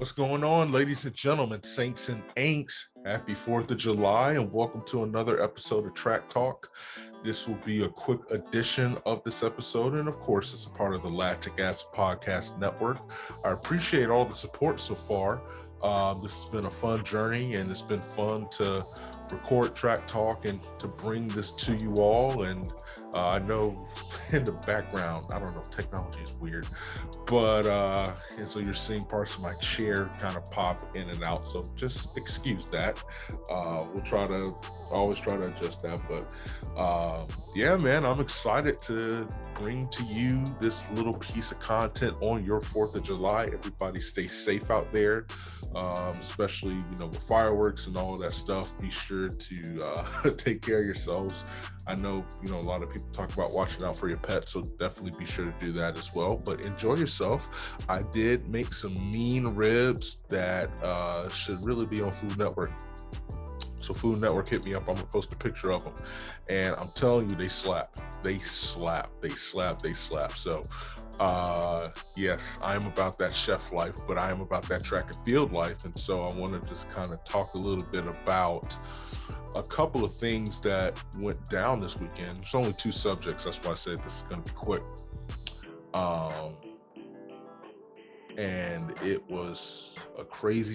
What's going on, ladies and gentlemen, saints and ain'ts? Happy 4th of July, and welcome to another episode of Track Talk. This will be a quick edition of this episode, and of course, it's a part of the Lactic Acid Podcast Network. I appreciate all the support so far. This has been a fun journey, and it's been fun to record Track Talk and to bring this to you all. And I know in the background, I don't know, technology is weird, but and so you're seeing parts of my chair kind of pop in and out, so just excuse that. We'll always try to adjust that, but yeah, man, I'm excited to bring to you this little piece of content on your 4th of July. Everybody stay safe out there, especially with fireworks and all of that stuff. Be sure to take care of yourselves. I know a lot of people talk about watching out for your pets, so definitely be sure to do that as well. But enjoy yourself. I did make some mean ribs that should really be on Food Network. So Food Network hit me up. I'm gonna post a picture of them, and I'm telling you, they slap. They slap. So yes, I am about that chef life, but I am about that track and field life. And so I want to just kind of talk a little bit about a couple of things that went down this weekend. There's only 2 subjects. That's why I said this is going to be quick. And it was a crazy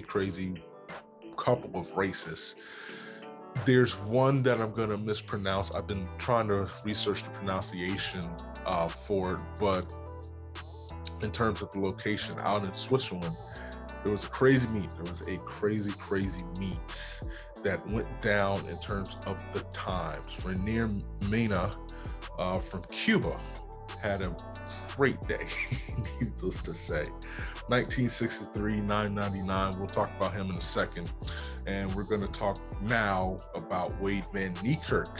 couple of races. There's one that I'm going to mispronounce. I've been trying to research the pronunciation for it, but in terms of the location, out in Switzerland, there was a crazy meet. There was a crazy meet that went down in terms of the times. Reynier Mena from Cuba had a great day, needless to say. 1963, 999. We'll talk about him in a second. And we're going to talk now about Wayde van Niekerk,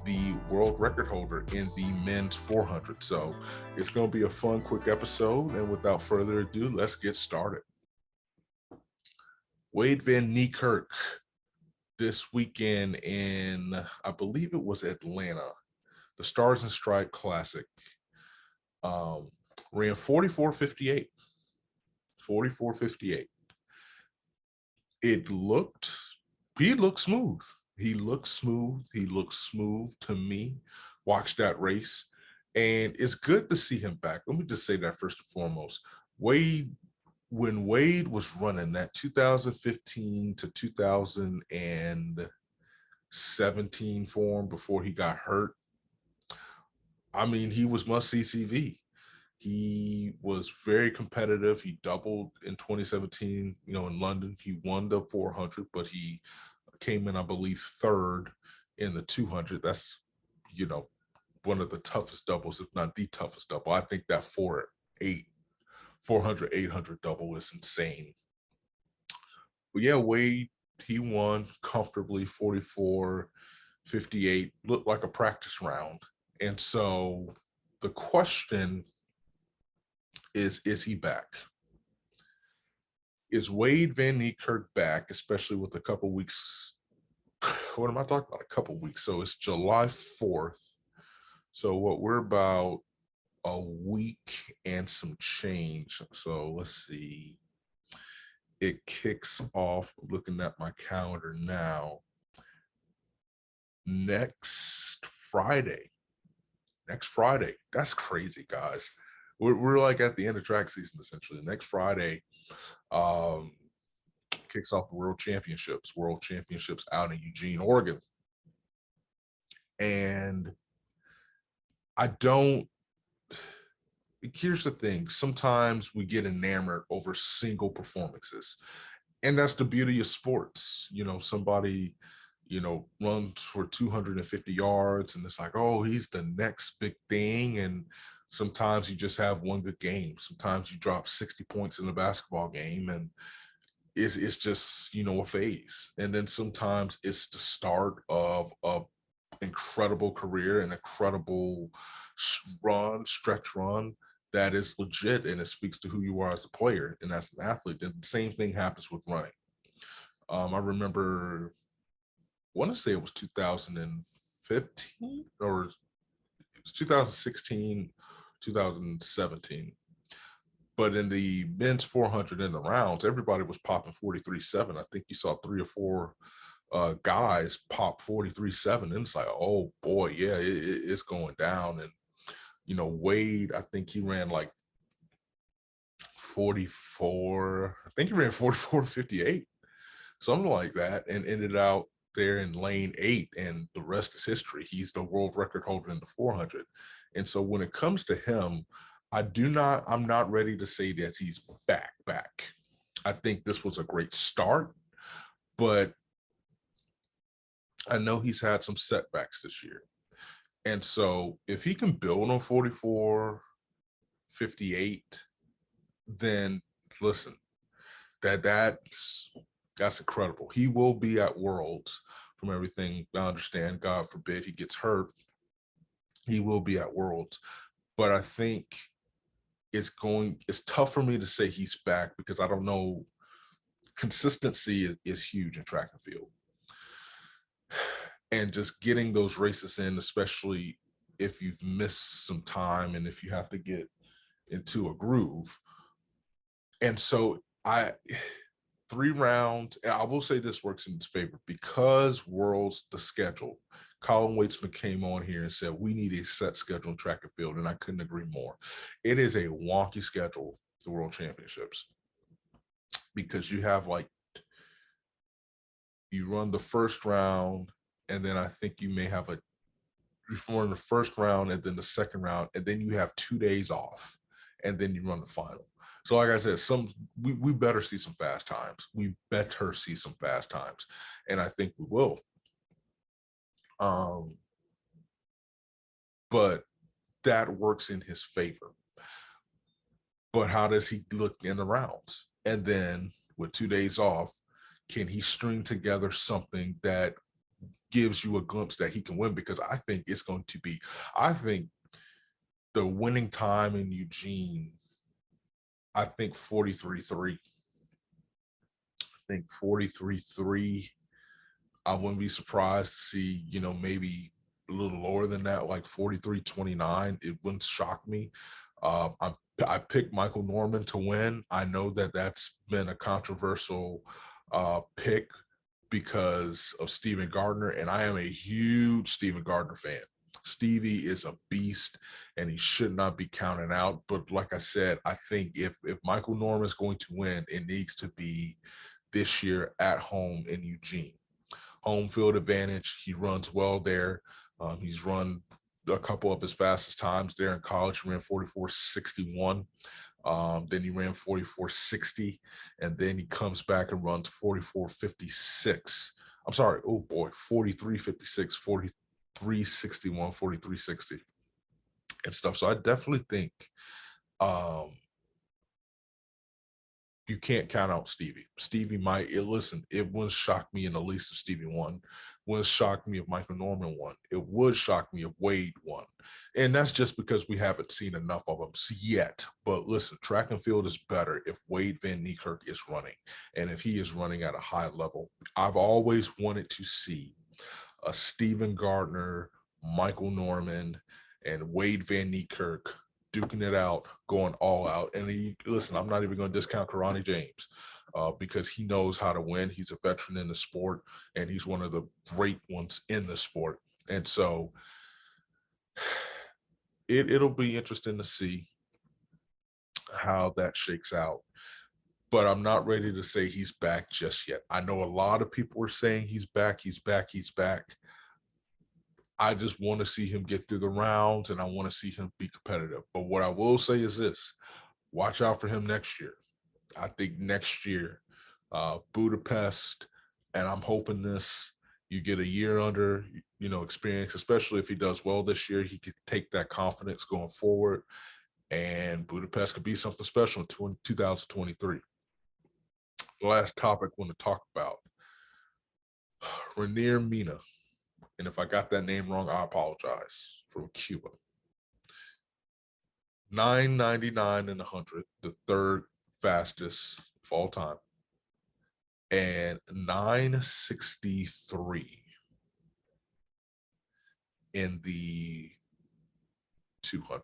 the world record holder in the men's 400. So it's going to be a fun, quick episode. And without further ado, let's get started. Wayde van Niekerk this weekend in, I believe it was Atlanta, the Stars and Stripes Classic, ran 44:58. 44:58. He looked smooth. He looked smooth to me. Watch that race. And it's good to see him back. Let me just say that first and foremost. When Wayde was running that 2015 to 2017 form before he got hurt, I mean, he was must-see TV. He was very competitive. He doubled in 2017, in London. He won the 400, but he came in, I believe, 3rd in the 200. That's, one of the toughest doubles, if not the toughest double. I think that 400-800 double is insane. But yeah, Wayde, he won comfortably, 44:58. Looked like a practice round. And so the question is he back? Is Wayde van Niekerk back, especially with a couple weeks? What am I talking about? A couple weeks. So it's July 4th. So what we're about a week and some change. So let's see. It kicks off, looking at my calendar now, next Friday. That's crazy, guys. We're like at the end of track season, essentially. Next Friday kicks off the World Championships out in Eugene, Oregon. And here's the thing. Sometimes we get enamored over single performances. And that's the beauty of sports. Somebody, runs for 250 yards and it's like, oh, he's the next big thing. And sometimes you just have one good game. Sometimes you drop 60 points in a basketball game and it's just, a phase. And then sometimes it's the start of a incredible career, an incredible stretch run that is legit, and it speaks to who you are as a player and as an athlete. And the same thing happens with running. I remember, I want to say it was 2015 or it was 2016, 2017. But in the men's 400 in the rounds, everybody was popping 43.7. I think you saw 3 or 4 guys pop 43.7, and it's like, oh boy, yeah, it's going down. And you know, Wayde, I think he ran like 44. I think he ran 44.58, something like that, and ended out there in lane 8, and the rest is history. He's the world record holder in the 400. And so when it comes to him, I'm not ready to say that he's back. I think this was a great start, but I know he's had some setbacks this year. And so if he can build on 44.58, then listen, that's incredible. He will be at Worlds, from everything I understand. God forbid he gets hurt. He will be at Worlds. But I think it's tough for me to say he's back, because I don't know. Consistency is huge in track and field. And just getting those races in, especially if you've missed some time and if you have to get into a groove. And so 3 rounds, and I will say this works in his favor, because Worlds, the schedule, Colin Waitsman came on here and said, we need a set schedule in track and field, and I couldn't agree more. It is a wonky schedule, the World Championships, because you have you run the first round, and then I think you may have you run the first round and then the second round, and then you have 2 days off, and then you run the final. So like I said, we better see some fast times. We better see some fast times. And I think we will. But that works in his favor. But how does he look in the rounds? And then with 2 days off, can he string together something that gives you a glimpse that he can win? Because I think it's going to be, I think the winning time in Eugene, I think 43.3. I think 43.3. I wouldn't be surprised to see, maybe a little lower than that, like 43.29. It wouldn't shock me. I picked Michael Norman to win. I know that that's been a controversial pick because of Steven Gardner, and I am a huge Steven Gardner fan. Stevie is a beast, and he should not be counted out. But like I said, I think if Michael Norman is going to win, it needs to be this year at home in Eugene. Home field advantage. He runs well there. He's run a couple of his fastest times there in college. He ran 44.61. Then he ran 44.60, and then he comes back and runs 44.56. I'm sorry. Oh boy, 43.56, 43.61, 43.60 and stuff. So I definitely think you can't count out Stevie. Stevie might, listen, it wouldn't shock me in the least if Stevie won. Wouldn't shock me if Michael Norman won. It would shock me if Wayde won. And that's just because we haven't seen enough of them yet. But listen, track and field is better if Wayde van Niekerk is running, and if he is running at a high level. I've always wanted to see a Steven Gardner, Michael Norman, and Wayde van Niekerk duking it out, going all out. And listen, I'm not even going to discount Karani James because he knows how to win. He's a veteran in the sport, and he's one of the great ones in the sport. And so it'll be interesting to see how that shakes out. But I'm not ready to say he's back just yet. I know a lot of people are saying he's back. I just want to see him get through the rounds, and I want to see him be competitive. But what I will say is this: watch out for him next year. I think next year, Budapest, and I'm hoping you get a year under, experience, especially if he does well this year. He could take that confidence going forward, and Budapest could be something special in 2023. The last topic I want to talk about, Reynier Mena. And if I got that name wrong, I apologize, from Cuba. 9.99 in the 100, the third fastest of all time, and 9.63 in the 200.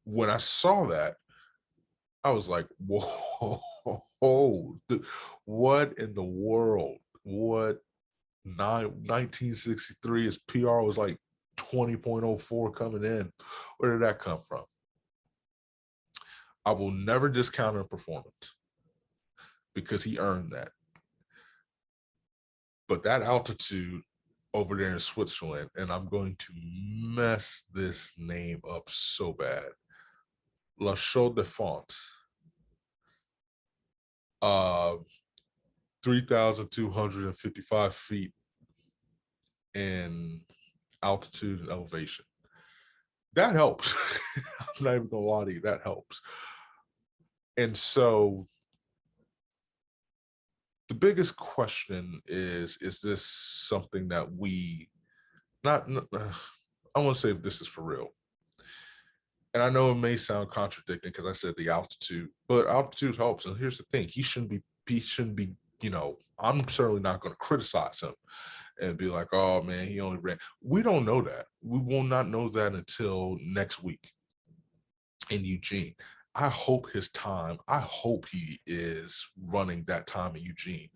when I saw that, I was like, whoa, what in the world? What 1963, his PR was like 20.04 coming in. Where did that come from? I will never discount a performance because he earned that. But that altitude over there in Switzerland, and I'm going to mess this name up so bad. La Chaux de Fonds, 3,255 feet in altitude and elevation. That helps. I'm not even gonna lie to you, that helps. And so the biggest question is this something that we not I want to say if this is for real. And I know it may sound contradicting because I said the altitude, but altitude helps. And here's the thing: he shouldn't be, you know, I'm certainly not going to criticize him and be like, oh man, he only ran. We don't know that. We will not know that until next week in Eugene. I hope he is running that time in Eugene,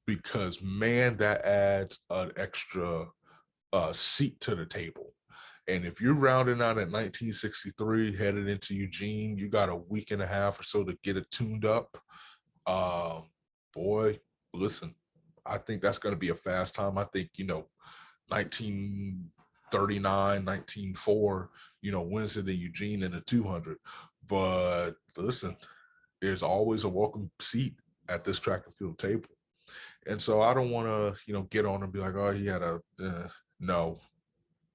because man, that adds an extra seat to the table. And if you're rounding out at 1963 headed into Eugene, you got a week and a half or so to get it tuned up. Boy, listen, I think that's going to be a fast time. I think, 1939, 1904, wins it in Eugene in the 200. But listen, there's always a welcome seat at this track and field table. And so I don't want to, get on and be like, oh, he had a, no.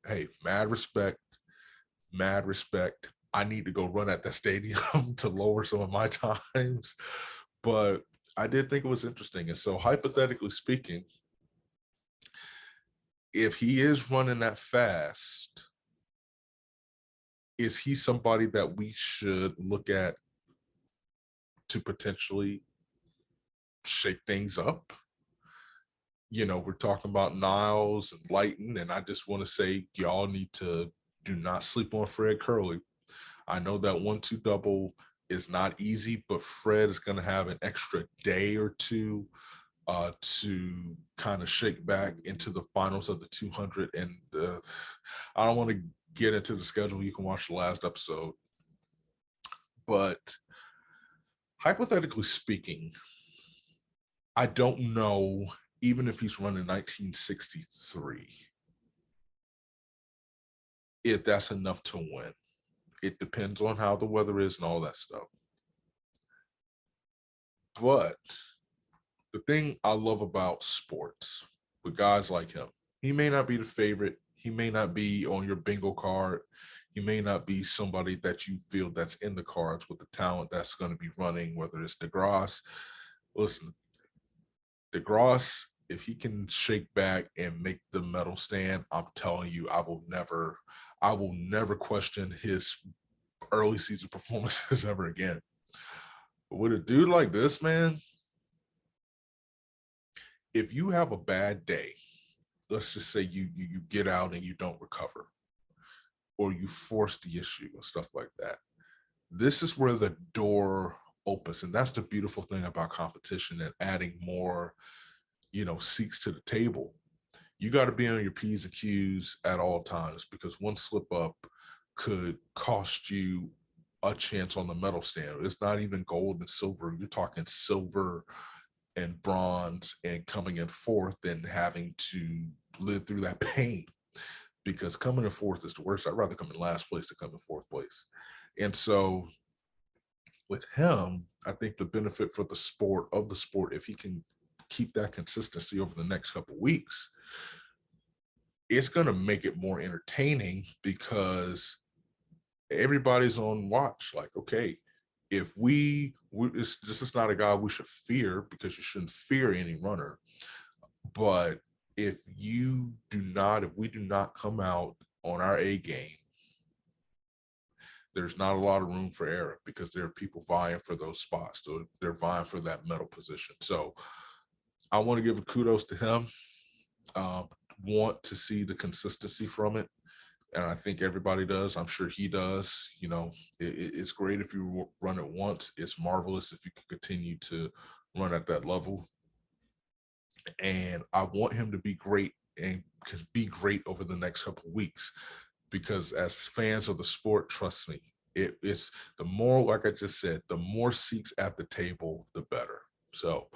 Hey, mad respect. I need to go run at the stadium to lower some of my times. But I did think it was interesting. And so hypothetically speaking, if he is running that fast, is he somebody that we should look at to potentially shake things up? We're talking about Niles and Lighton, and I just want to say y'all need to do not sleep on Fred Curley. I know that 1-2 double is not easy, but Fred is going to have an extra day or two to kind of shake back into the finals of the 200. And I don't want to get into the schedule. You can watch the last episode. But hypothetically speaking, I don't know, even if he's running 1963, if that's enough to win. It depends on how the weather is and all that stuff. But the thing I love about sports with guys like him, he may not be the favorite. He may not be on your bingo card. He may not be somebody that you feel that's in the cards with the talent that's going to be running, whether it's DeGrasse. Listen, DeGrasse, if he can shake back and make the medal stand, I'm telling you, I will never question his early season performances ever again. But with a dude like this, man, if you have a bad day, let's just say you get out and you don't recover, or you force the issue and stuff like that, this is where the door opens. And that's the beautiful thing about competition and adding more, seats to the table. You got to be on your P's and Q's at all times, because one slip up could cost you a chance on the medal stand. It's not even gold and silver. You're talking silver and bronze, and coming in fourth and having to live through that pain, because coming in fourth is the worst. I'd rather come in last place than come in fourth place. And so with him, I think the benefit for the sport, if he can keep that consistency over the next couple of weeks, it's going to make it more entertaining, because everybody's on watch. Like, okay, if this is not a guy we should fear, because you shouldn't fear any runner. But if we do not come out on our A game, there's not a lot of room for error, because there are people vying for those spots. So they're vying for that medal position. So I want to give a kudos to him. Want to see the consistency from it. And I think everybody does. I'm sure he does. You know, it's great if you run it once. It's marvelous if you can continue to run at that level. And I want him to be great and be great over the next couple of weeks, because as fans of the sport, trust me, it's the more, like I just said, the more seats at the table, the better. So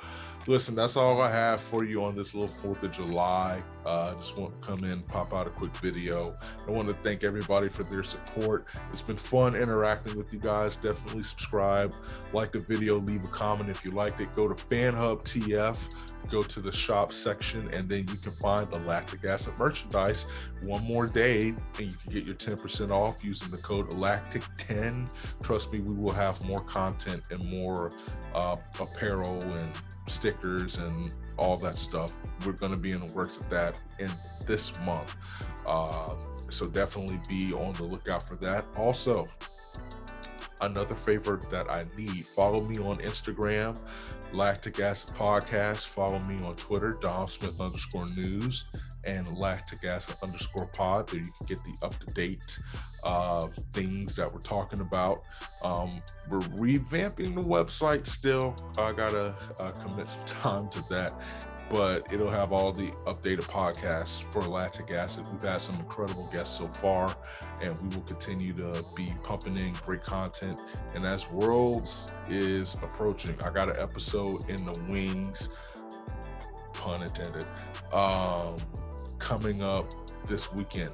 listen, that's all I have for you on this little 4th of July. I just want to come in, pop out a quick video. I want to thank everybody for their support. It's been fun interacting with you guys. Definitely subscribe, like the video, leave a comment if you liked it. Go to FanHub TF, go to the shop section, and then you can find the Lactic Acid merchandise one more day, and you can get your 10% off using the code LACTIC10. Trust me, we will have more content and more apparel and stickers and all that stuff. We're going to be in the works of that in this month. So definitely be on the lookout for that. Also, another favor that I need, follow me on Instagram, Lactic Acid Podcast. Follow me on Twitter, Dom Smith _news and Lactic Acid _pod. There you can get the up-to-date things that we're talking about. We're revamping the website still. I gotta commit some time to that, but it'll have all the updated podcasts for Lactic Acid. We've had some incredible guests so far, and we will continue to be pumping in great content. And as Worlds is approaching, I got an episode in the wings, pun intended, coming up this weekend.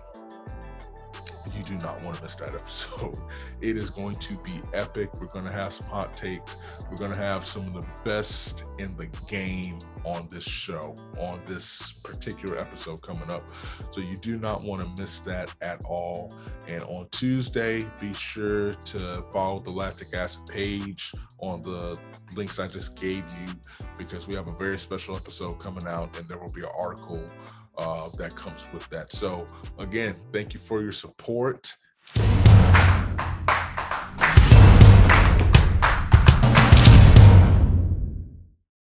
You do not want to miss that episode. It is going to be epic. We're going to have some hot takes. We're going to have some of the best in the game on this show, on this particular episode coming up. So you do not want to miss that at all. And on Tuesday, be sure to follow the Lactic Acid page on the links I just gave you, because we have a very special episode coming out, and there will be an article that comes with that. So again, thank you for your support.